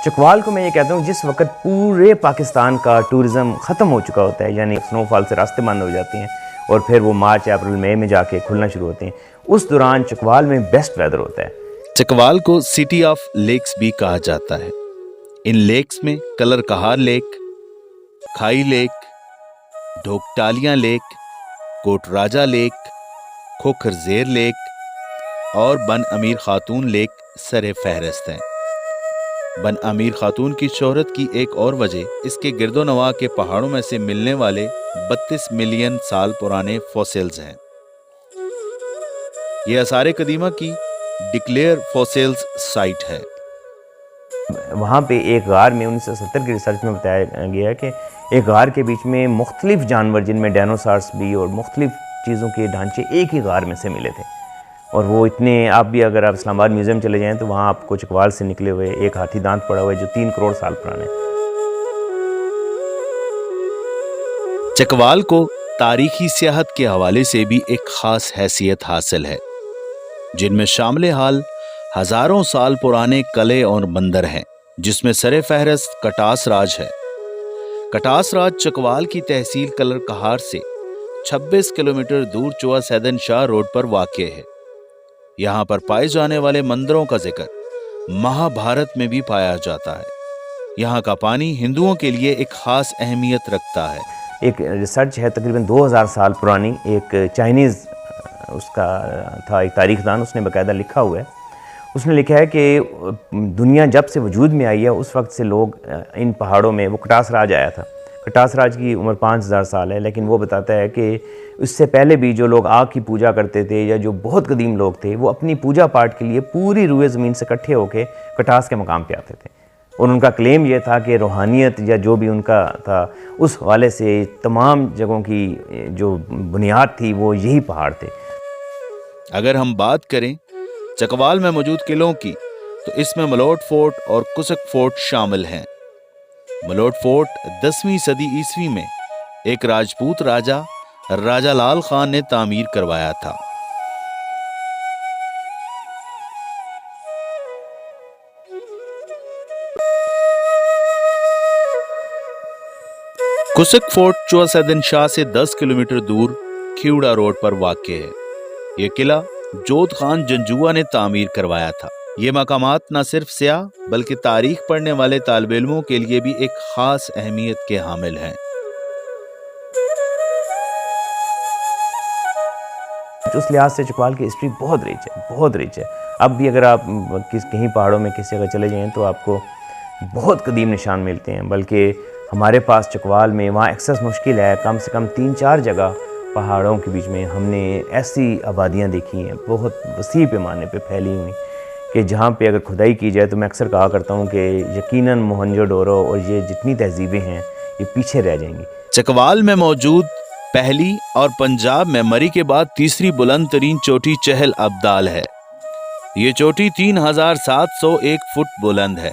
چکوال کو میں یہ کہتا ہوں جس وقت پورے پاکستان کا ٹورزم ختم ہو چکا ہوتا ہے، یعنی سنو فال سے راستے بند ہو جاتے ہیں اور پھر وہ مارچ اپریل مئی میں جا کے کھلنا شروع ہوتے ہیں، اس دوران چکوال میں بیسٹ ویدر ہوتا ہے۔ چکوال کو سٹی آف لیکس بھی کہا جاتا ہے۔ ان لیکس میں کلر کہار لیک، کھائی لیک، ڈھوکٹالیاں لیک، کوٹ راجہ لیک، کھوکھر زیر لیک اور بن امیر خاتون لیک سر فہرست ہیں۔ بن امیر خاتون کی شہرت کی ایک اور وجہ اس کے گرد و نواح کے پہاڑوں میں سے ملنے والے 32 ملین سال پرانے فوسلز ہیں۔ یہ آثار قدیمہ کی ڈکلیئر فوسلز سائٹ ہے۔ وہاں پہ ایک غار میں 1970 کی ریسرچ میں بتایا گیا ہے کہ ایک غار کے بیچ میں مختلف جانور، جن میں ڈائنوسارس بھی اور مختلف چیزوں کے ڈھانچے ایک ہی غار میں سے ملے تھے، اور وہ اتنے، آپ بھی اگر آپ اسلام آباد میوزیم چلے جائیں تو وہاں آپ کو چکوال سے نکلے ہوئے ایک ہاتھی دانت پڑا ہوا ہے جو 3 کروڑ سال پرانا ہے۔ چکوال کو تاریخی سیاحت کے حوالے سے بھی ایک خاص حیثیت حاصل ہے، جن میں شامل حال ہزاروں سال پرانے قلعے اور مندر ہیں، جس میں سر فہرست کٹاس راج ہے۔ کٹاس راج چکوال کی تحصیل کلر کہار سے 26 کلومیٹر دور چوا سیدن شاہ روڈ پر واقع ہے۔ یہاں پر پائے جانے والے مندروں کا ذکر مہا بھارت میں بھی پایا جاتا ہے۔ یہاں کا پانی ہندوؤں کے لیے ایک خاص اہمیت رکھتا ہے۔ ایک ریسرچ ہے تقریباً 2000 سال پرانی، ایک چائنیز اس کا تھا ایک تاریخ دان، اس نے باقاعدہ لکھا ہوا ہے، اس نے لکھا ہے کہ دنیا جب سے وجود میں آئی ہے اس وقت سے لوگ ان پہاڑوں میں، وہ کٹاس راج آیا تھا، کٹاس راج کی عمر 5000 سال ہے، لیکن وہ بتاتا ہے کہ اس سے پہلے بھی جو لوگ آگ کی پوجا کرتے تھے یا جو بہت قدیم لوگ تھے، وہ اپنی پوجا پاٹ کے لیے پوری روئے زمین سے اکٹھے ہو کے کٹاس کے مقام پہ آتے تھے، اور ان کا کلیم یہ تھا کہ روحانیت یا جو بھی ان کا تھا اس حوالے سے تمام جگہوں کی جو بنیاد تھی وہ یہی پہاڑ تھے۔ اگر ہم بات کریں چکوال میں موجود قلعوں کی تو اس میں ملوٹ فورٹ اور کسک فورٹ شامل ہیں۔ ملوٹ فورٹ 10ویں صدی عیسوی میں ایک راجپوت راجہ راجہ لال خان نے تعمیر کروایا تھا۔ کسک فورٹ چوا سیدن شاہ سے 10 کلومیٹر دور کھیوڑا روڈ پر واقع ہے۔ یہ قلعہ جوت خان جنجوعہ نے تعمیر کروایا تھا۔ یہ مقامات نہ صرف سیاح بلکہ تاریخ پڑھنے والے طالب علموں کے لیے بھی ایک خاص اہمیت کے حامل ہیں۔ اس لحاظ سے چکوال کی ہسٹری بہت ریچ ہے، بہت ریچ ہے۔ اب بھی اگر آپ کہیں پہاڑوں میں کسی جگہ چلے جائیں تو آپ کو بہت قدیم نشان ملتے ہیں، بلکہ ہمارے پاس چکوال میں وہاں ایکسس مشکل ہے، کم سے کم 3-4 جگہ پہاڑوں کے بیچ میں ہم نے ایسی آبادیاں دیکھی ہیں بہت وسیع پیمانے پہ پھیلی ہوئی کہ جہاں پہ اگر کھدائی کی جائے تو میں اکثر کہا کرتا ہوں کہ یقیناً موہنجو ڈورو اور یہ جتنی تہذیبیں ہیں یہ پیچھے رہ جائیں گی۔ چکوال میں موجود پہلی اور پنجاب میں مری کے بعد تیسری بلند ترین چوٹی چہل ابدال ہے۔ یہ چوٹی 3701 فٹ بلند ہے۔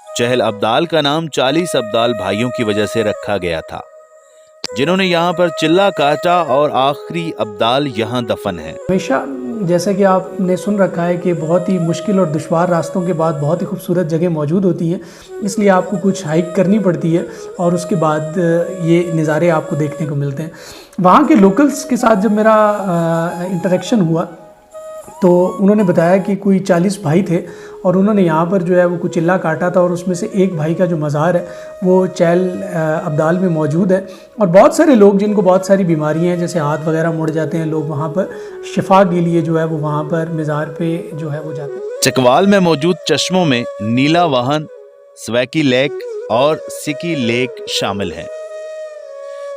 چہل ابدال کا نام 40 ابدال بھائیوں کی وجہ سے رکھا گیا تھا، جنہوں نے یہاں پر چلہ کاٹا اور آخری ابدال یہاں دفن ہیں۔ ہمیشہ جیسا کہ آپ نے سن رکھا ہے کہ بہت ہی مشکل اور دشوار راستوں کے بعد بہت ہی خوبصورت جگہ موجود ہوتی ہیں، اس لیے آپ کو کچھ ہائیک کرنی پڑتی ہے اور اس کے بعد یہ نظارے آپ کو دیکھنے کو ملتے ہیں۔ وہاں کے لوکلز کے ساتھ جب میرا انٹریکشن ہوا تو انہوں نے بتایا کہ کوئی 40 بھائی تھے اور انہوں نے یہاں پر جو ہے وہ کچھ چلہ کاٹا تھا، اور اس میں سے ایک بھائی کا جو مزار ہے وہ چہل ابدال میں موجود ہے، اور بہت سارے لوگ جن کو بہت ساری بیماریاں ہیں جیسے ہاتھ وغیرہ مڑ جاتے ہیں، لوگ وہاں پر شفا کے لیے جو ہے وہ وہاں پر مزار پہ جو ہے وہ جاتے ہیں۔ چکوال میں موجود چشموں میں نیلا واہن، سویکی لیک اور سکی لیک شامل ہیں۔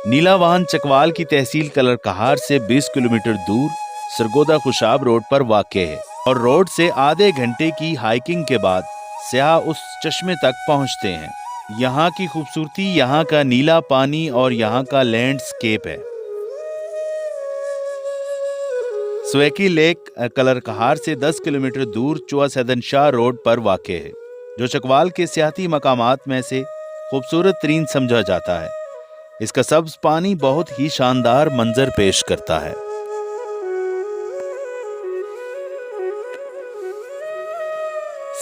نیلا واہن چکوال کی تحصیل کلر کہار سے 20 کلومیٹر دور سرگودا خوشاب روڈ پر واقع ہے، اور روڈ سے آدھے گھنٹے کی ہائیکنگ کے بعد سیاح اس چشمے تک پہنچتے ہیں۔ یہاں کی خوبصورتی یہاں کا نیلا پانی اور یہاں کا لینڈ سکیپ ہے۔ سویکی لیک کلر کہار سے 10 کلومیٹر دور چوا سیدن شاہ روڈ پر واقع ہے، جو چکوال کے سیاحتی مقامات میں سے خوبصورت ترین سمجھا جاتا ہے۔ اس کا سبز پانی بہت ہی شاندار منظر پیش کرتا ہے۔